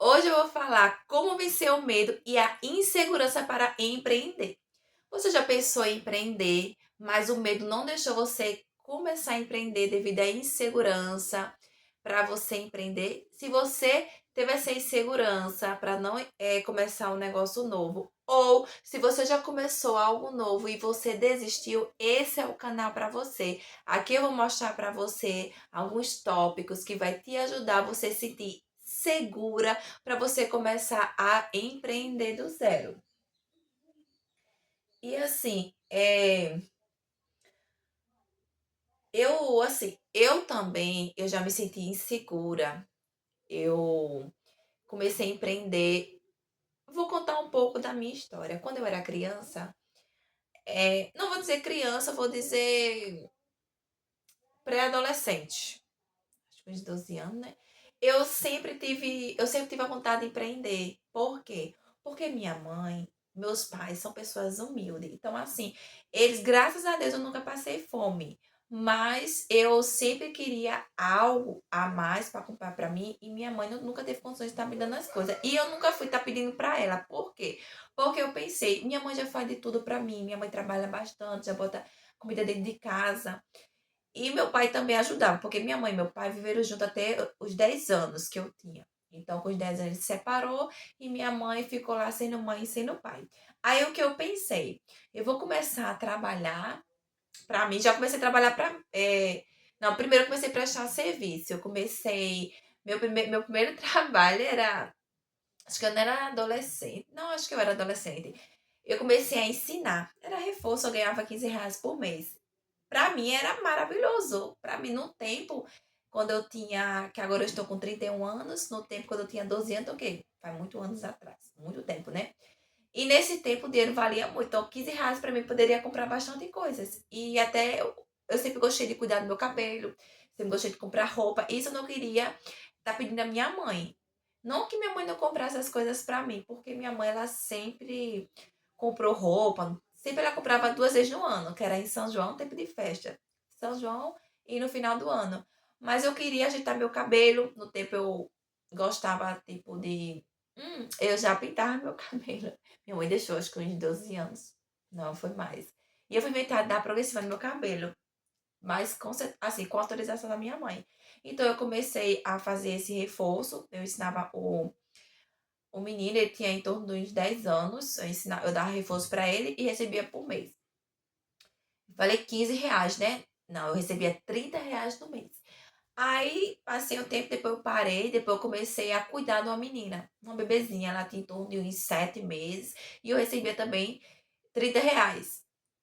Hoje eu vou falar como vencer o medo e a insegurança para empreender. Você já pensou em empreender, mas o medo não deixou você começar a empreender devido à insegurança para você empreender? Se você teve essa insegurança para não começar um negócio novo, ou se você já começou algo novo e você desistiu, esse é o canal para você. Aqui eu vou mostrar para você alguns tópicos que vai te ajudar a você se sentir segura para você começar a empreender do zero. E assim, eu também, eu já me senti insegura. Eu comecei a empreender. Vou contar um pouco da minha história. Quando eu era criança, não vou dizer criança, vou dizer pré-adolescente, acho que uns 12 anos, né? Eu sempre tive a vontade de empreender. Por quê? Porque minha mãe, meus pais são pessoas humildes. Então, assim, eles, graças a Deus, eu nunca passei fome. Mas eu sempre queria algo a mais para comprar para mim e minha mãe nunca teve condições de estar me dando as coisas. E eu nunca fui estar pedindo para ela. Por quê? Porque eu pensei, minha mãe já faz de tudo para mim, minha mãe trabalha bastante, já bota comida dentro de casa. E meu pai também ajudava, porque minha mãe e meu pai viveram junto até os 10 anos que eu tinha. Então, com os 10 anos, ele se separou e minha mãe ficou lá sendo mãe e sendo pai. Aí, o que eu pensei? Eu vou começar a trabalhar para mim. Já comecei a trabalhar para. Não, primeiro eu comecei a prestar serviço. Eu comecei. Meu primeiro trabalho era. Acho que eu não era adolescente. Não, acho que eu era adolescente. Eu comecei a ensinar. Era reforço, eu ganhava R$ 15 por mês. Pra mim era maravilhoso. Pra mim, no tempo, quando eu tinha, que agora eu estou com 31 anos, no tempo quando eu tinha 12 anos, ok, faz muito anos atrás, muito tempo, né? E nesse tempo o dinheiro valia muito. Então, R$ 15 pra mim poderia comprar bastante coisas. E até eu sempre gostei de cuidar do meu cabelo, sempre gostei de comprar roupa. Isso eu não queria estar pedindo à minha mãe. Não que minha mãe não comprasse as coisas pra mim, porque minha mãe, ela sempre comprou roupa. Sempre ela comprava 2 vezes no ano, que era em São João, tempo de festa. São João e no final do ano. Mas eu queria ajeitar meu cabelo. No tempo eu gostava, tipo, de. Eu já pintava meu cabelo. Minha mãe deixou, acho que uns 12 anos. Não, foi mais. E eu fui inventar dar progressiva no meu cabelo. Mas assim, com autorização da minha mãe. Então eu comecei a fazer esse reforço. Eu ensinava o menino, ele tinha em torno de uns 10 anos. Eu dava reforço para ele e recebia por mês. Falei R$ 15, né? Não, eu recebia R$ 30 no mês. Aí, passei um tempo, depois eu parei, depois eu comecei a cuidar de uma menina, uma bebezinha, ela tinha em torno de uns 7 meses, e eu recebia também R$ 30,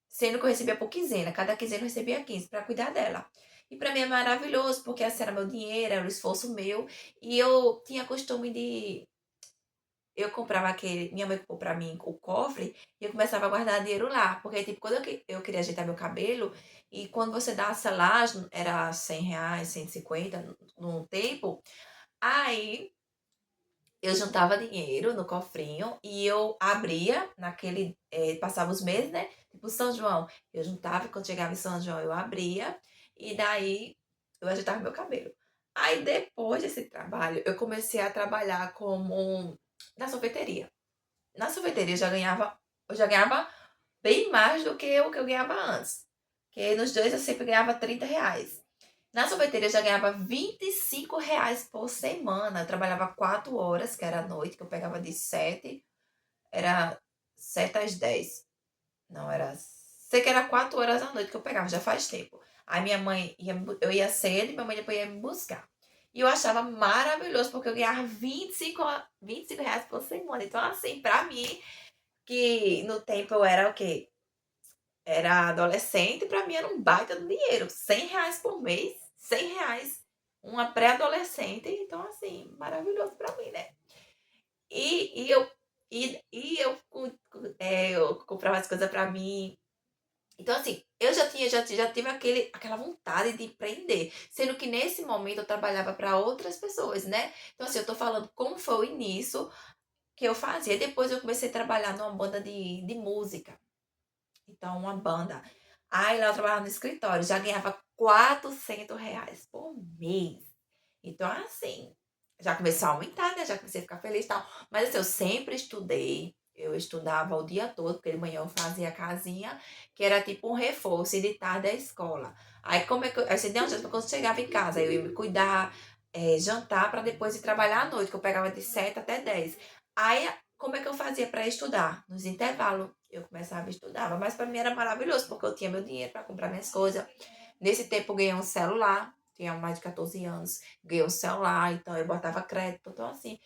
sendo que eu recebia por quinzena, cada quinzena eu recebia 15 para cuidar dela. E para mim é maravilhoso, porque esse era meu dinheiro, era o esforço meu, e eu tinha costume de eu comprava aquele. Minha mãe comprou pra mim o cofre e eu começava a guardar dinheiro lá. Porque, tipo, quando eu queria ajeitar meu cabelo, e quando você dá a selagem, era R$ 100, 150 num tempo, aí eu juntava dinheiro no cofrinho e eu abria naquele. Passava os meses, né? Tipo, São João. Eu juntava, e quando chegava em São João, eu abria, e daí eu ajeitava meu cabelo. Aí depois desse trabalho, eu comecei a trabalhar como na sorveteria. Na sorveteria eu já ganhava bem mais do que o que eu ganhava antes. Porque nos dois eu sempre ganhava R$ 30. Na sorveteria eu já ganhava R$ 25 por semana. Eu trabalhava 4 horas, que era a noite, que eu pegava de 7. Era 7 às 10. Não, era. Sei que era 4 horas à noite que eu pegava, já faz tempo. Aí minha mãe ia, eu ia cedo e minha mãe depois ia me buscar. E eu achava maravilhoso, porque eu ganhava R$ 25 por semana. Então, assim, pra mim, que no tempo eu era o quê? Era adolescente, pra mim era um baita do dinheiro. R$ 100 por mês, R$ 100. Uma pré-adolescente, então assim, maravilhoso pra mim, né? E eu, eu comprava as coisas pra mim. Então, assim, eu já tive aquela vontade de empreender, sendo que nesse momento eu trabalhava para outras pessoas, né? Então, assim, eu tô falando como foi o início que eu fazia. Depois eu comecei a trabalhar numa banda de música. Então, uma banda. Aí lá eu trabalhava no escritório, já ganhava R$ 400 por mês. Então, assim, já começou a aumentar, né? Já comecei a ficar feliz e tal. Mas assim, eu sempre estudei. Eu estudava o dia todo, porque de manhã eu fazia a casinha, que era tipo um reforço, e de tarde a escola. Aí como é que eu. Aí você deu um jeito, quando eu chegava em casa, eu ia me cuidar, jantar, para depois ir trabalhar à noite, que eu pegava de 7 até 10. Aí, como é que eu fazia para estudar? Nos intervalos, eu começava a estudar. Mas para mim era maravilhoso, porque eu tinha meu dinheiro para comprar minhas coisas. Nesse tempo eu ganhei um celular, tinha mais de 14 anos, ganhei um celular, então eu botava crédito, então assim,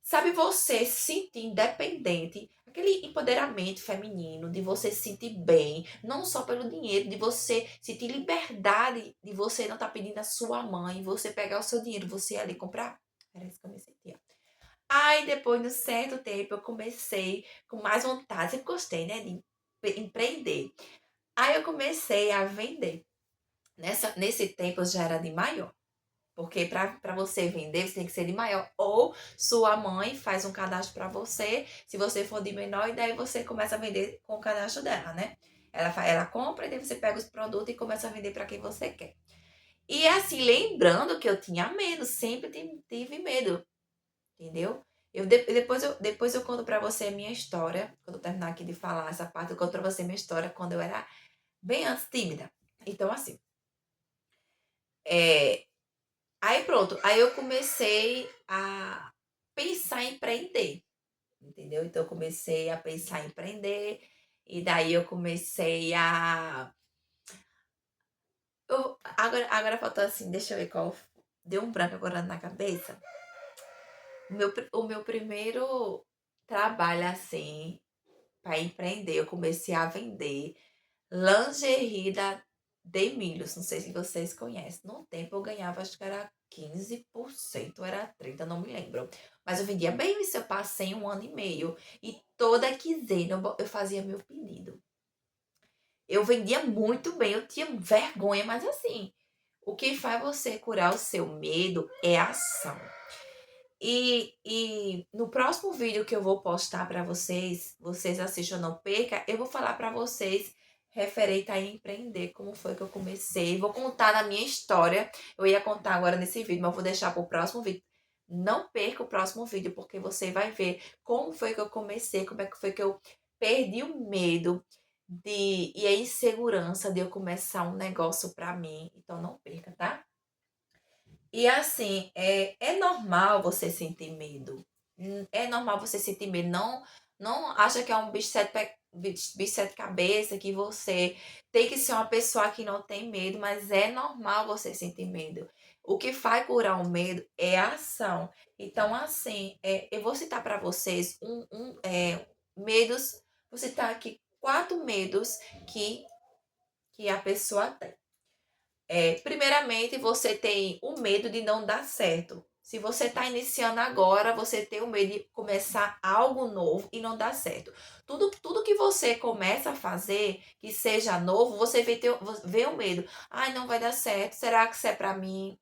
sabe você se sentir independente, aquele empoderamento feminino, de você se sentir bem, não só pelo dinheiro, de você sentir liberdade, de você não estar pedindo a sua mãe, você pegar o seu dinheiro, você ir ali comprar. Era isso que eu me sentia. Aí depois de um certo tempo eu comecei com mais vontade, sempre gostei, né, de empreender. Aí eu comecei a vender. Nesse tempo eu já era de maior. Porque para você vender, você tem que ser de maior. Ou sua mãe faz um cadastro para você, se você for de menor, e daí você começa a vender com o cadastro dela, né? Ela compra e daí você pega os produtos e começa a vender para quem você quer. E assim, lembrando que eu tinha medo, sempre tive medo, entendeu? Depois eu conto para você a minha história. Quando eu terminar aqui de falar essa parte, eu conto para você a minha história quando eu era bem antes tímida. Então, assim, é, aí pronto, aí eu comecei a pensar em empreender, entendeu? Então eu comecei a pensar em empreender, e daí eu comecei a. Agora faltou assim, deixa eu ver qual. Deu um branco agora na cabeça. O meu primeiro trabalho assim, para empreender, eu comecei a vender lingerie da Demilhos, não sei se vocês conhecem. No tempo eu ganhava, acho que era 15%, era 30%, não me lembro. Mas eu vendia bem isso, eu passei 1 ano e meio. E toda quinzena eu fazia meu pedido. Eu vendia muito bem, eu tinha vergonha, mas assim, o que faz você curar o seu medo é a ação. E no próximo vídeo que eu vou postar para vocês assistam, não perca, eu vou falar para vocês referente a empreender, como foi que eu comecei. Vou contar na minha história. Eu ia contar agora nesse vídeo, mas eu vou deixar para o próximo vídeo. Não perca o próximo vídeo, porque você vai ver como foi que eu comecei, como é que foi que eu perdi o medo e a insegurança de eu começar um negócio para mim. Então não perca, tá? E assim, é normal você sentir medo. É normal você sentir medo. Não acha que é um bicho sete cabeça, que você tem que ser uma pessoa que não tem medo, mas é normal você sentir medo. O que faz curar o medo é a ação. Então, assim, eu vou citar para vocês medos. Vou citar aqui 4 medos que a pessoa tem. Primeiramente, você tem o medo de não dar certo. Se você está iniciando agora, você tem o medo de começar algo novo e não dar certo. Tudo que você começa a fazer, que seja novo, você vê o medo. Ai, não vai dar certo. Será que isso é para mim?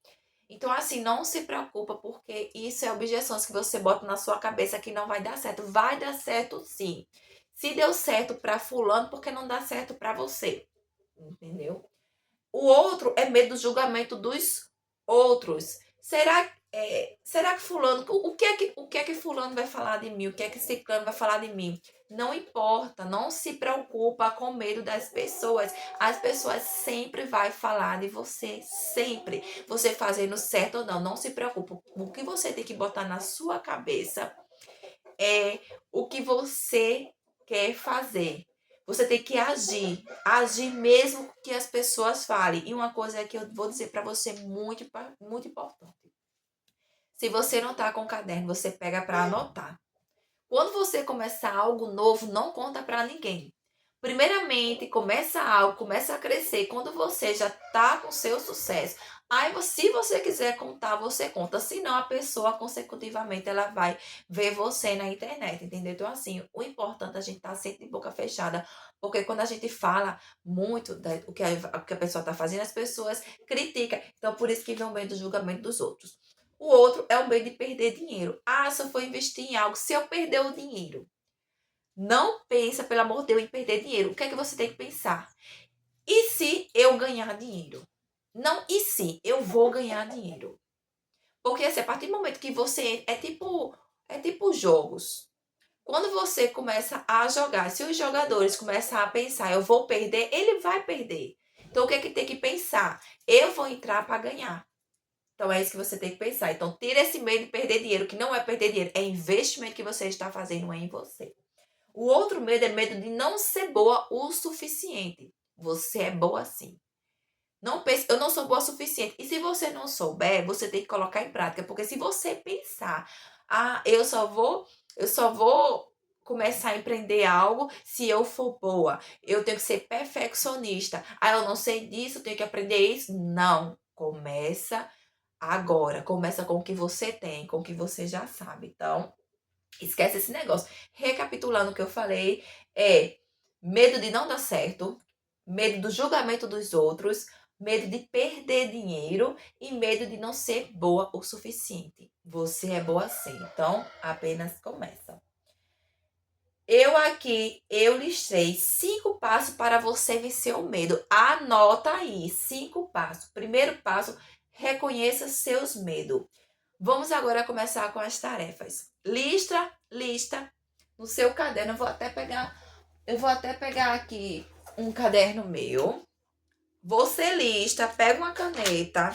Então, assim, não se preocupa, porque isso é objeções que você bota na sua cabeça que não vai dar certo. Vai dar certo sim. Se deu certo para fulano, por que não dá certo para você? Entendeu? O outro é medo do julgamento dos outros. Será que fulano, o que é que fulano vai falar de mim? O que é que ciclano vai falar de mim? Não importa, não se preocupa com medo das pessoas. As pessoas sempre vai falar de você, sempre. Você fazendo certo ou não, não se preocupa. O que você tem que botar na sua cabeça é o que você quer fazer. Você tem que agir mesmo que as pessoas falem. E uma coisa que eu vou dizer para você muito, muito importante. Se você não tá com o caderno, você pega para anotar. Quando você começar algo novo, não conta para ninguém. Primeiramente, começa algo, começa a crescer. Quando você já tá com seu sucesso, aí se você quiser contar, você conta. Senão, a pessoa consecutivamente ela vai ver você na internet, entendeu? Então, assim, o importante é a gente estar sempre de boca fechada, porque quando a gente fala muito o que a pessoa está fazendo, as pessoas criticam. Então, por isso que vem o medo do julgamento dos outros. O outro é o medo de perder dinheiro. Ah, se eu for investir em algo, se eu perder o dinheiro. Não pensa, pelo amor de Deus, em perder dinheiro. O que é que você tem que pensar? E se eu ganhar dinheiro? Não, e se eu vou ganhar dinheiro? Porque assim, a partir do momento que você é tipo jogos. Quando você começa a jogar, se os jogadores começam a pensar, eu vou perder, ele vai perder. Então o que é que tem que pensar? Eu vou entrar para ganhar. Então é isso que você tem que pensar. Então tira esse medo de perder dinheiro, que não é perder dinheiro, é investimento que você está fazendo em você. O outro medo é medo de não ser boa o suficiente. Você é boa sim. Não pense, eu não sou boa o suficiente. E se você não souber, você tem que colocar em prática, porque se você pensar, eu só vou começar a empreender algo se eu for boa. Eu tenho que ser perfeccionista. Ah, eu não sei disso, eu tenho que aprender isso. Não, começa agora. Começa com o que você tem, com o que você já sabe. Então, esquece esse negócio. Recapitulando o que eu falei, é medo de não dar certo, medo do julgamento dos outros, medo de perder dinheiro e medo de não ser boa o suficiente. Você é boa sim, então apenas começa. Eu listei 5 passos para você vencer o medo. Anota aí, 5 passos. Primeiro passo, reconheça seus medos. Vamos agora começar com as tarefas. Lista no seu caderno. Eu vou até pegar aqui um caderno meu. Você lista, pega uma caneta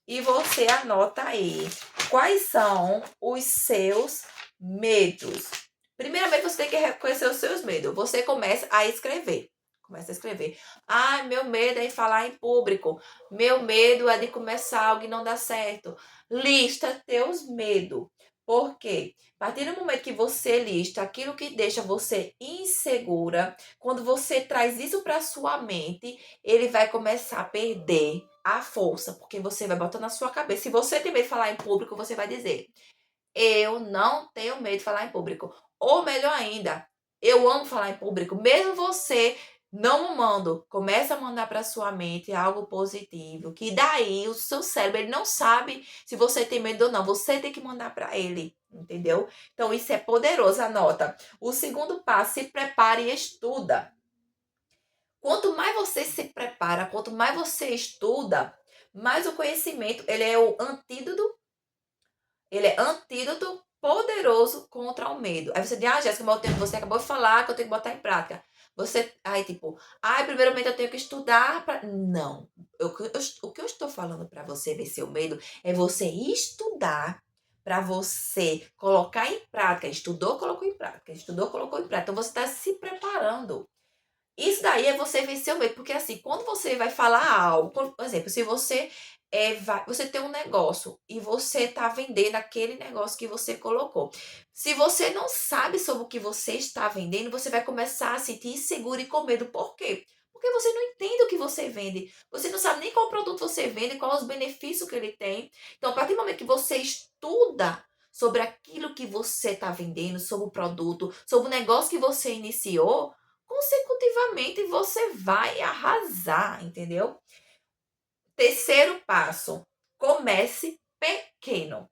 e você anota aí quais são os seus medos. Primeiramente, você tem que reconhecer os seus medos. Você começa a escrever. Começa a escrever. Ah, meu medo é de falar em público. Meu medo é de começar algo e não dar certo. Lista teus medos. Por quê? A partir do momento que você lista aquilo que deixa você insegura, quando você traz isso para sua mente, ele vai começar a perder a força, porque você vai botar na sua cabeça. Se você tem medo de falar em público, você vai dizer: eu não tenho medo de falar em público. Ou melhor ainda, eu amo falar em público. Mesmo você não amando, começa a mandar para sua mente algo positivo, que daí o seu cérebro ele não sabe se você tem medo ou não. Você tem que mandar para ele, entendeu? Então isso é poderoso, anota. O segundo passo, se prepare e estuda. Quanto mais você se prepara, quanto mais você estuda, mais o conhecimento, ele é antídoto poderoso contra o medo. Aí você diz: ah, Jéssica, mas você acabou de falar que eu tenho que botar em prática. Aí tipo, primeiramente eu tenho que estudar para. Não. O que eu estou falando para você vencer o medo é você estudar para você colocar em prática. Estudou, colocou em prática. Estudou, colocou em prática. Então você está se preparando. Isso daí é você vencer o medo, porque assim, quando você vai falar algo, por exemplo, se você tem um negócio e você tá vendendo aquele negócio que você colocou. Se você não sabe sobre o que você está vendendo, você vai começar a sentir inseguro e com medo. Por quê? Porque você não entende o que você vende. Você não sabe nem qual produto você vende, quais os benefícios que ele tem. Então, a partir do momento que você estuda sobre aquilo que você está vendendo, sobre o produto, sobre o negócio que você iniciou, consecutivamente você vai arrasar, entendeu? Terceiro passo, comece pequeno.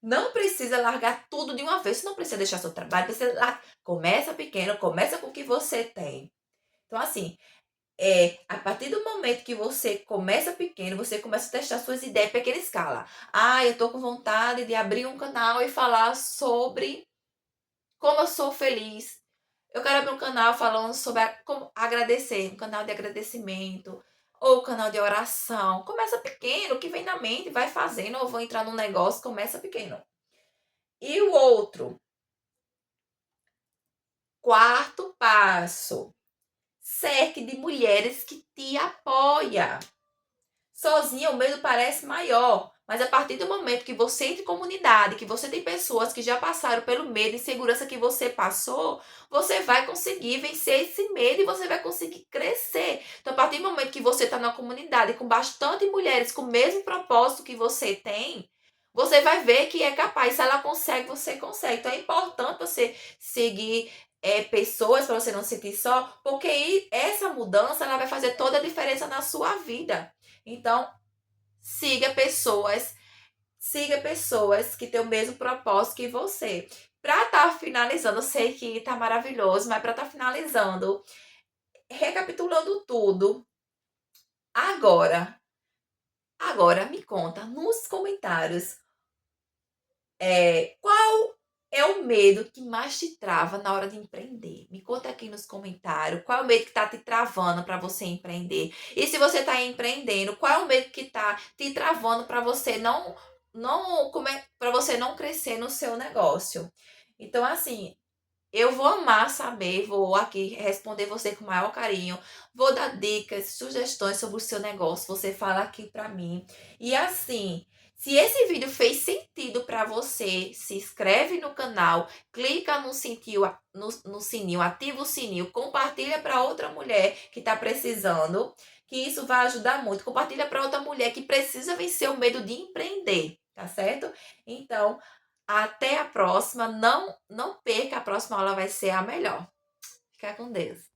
Não precisa largar tudo de uma vez, você não precisa deixar seu trabalho, começa pequeno, começa com o que você tem. Então assim, a partir do momento que você começa pequeno, você começa a testar suas ideias em pequena escala. Eu tô com vontade de abrir um canal e falar sobre como eu sou feliz. Eu quero abrir um canal falando sobre como agradecer, um canal de agradecimento, ou canal de oração. Começa pequeno, o que vem na mente, vai fazendo, ou vou entrar num negócio, começa pequeno. E o outro, quarto passo, cerque de mulheres que te apoiam. Sozinha o medo parece maior, mas a partir do momento que você entra em comunidade, que você tem pessoas que já passaram pelo medo e insegurança que você passou, você vai conseguir vencer esse medo e você vai conseguir crescer. Então, a partir do momento que você está numa comunidade com bastante mulheres com o mesmo propósito que você tem, você vai ver que é capaz. Se ela consegue, você consegue. Então, é importante você seguir pessoas para você não se sentir só, porque aí, essa mudança ela vai fazer toda a diferença na sua vida. Então, siga pessoas, siga pessoas que têm o mesmo propósito que você. Para estar finalizando, eu sei que tá maravilhoso, mas para estar finalizando, recapitulando tudo, agora, Agora me conta nos comentários, qual é o medo que mais te trava na hora de empreender? Me conta aqui nos comentários qual é o medo que está te travando para você empreender. E se você está empreendendo, qual é o medo que está te travando para você para você não crescer no seu negócio? Então, assim, eu vou amar saber, vou aqui responder você com o maior carinho, vou dar dicas, sugestões sobre o seu negócio, você fala aqui para mim. E assim, se esse vídeo fez sentido para você, se inscreve no canal, clica no sininho, ativa o sininho, compartilha para outra mulher que está precisando, que isso vai ajudar muito. Compartilha para outra mulher que precisa vencer o medo de empreender, tá certo? Então, até a próxima. Não perca, a próxima aula vai ser a melhor. Fica com Deus.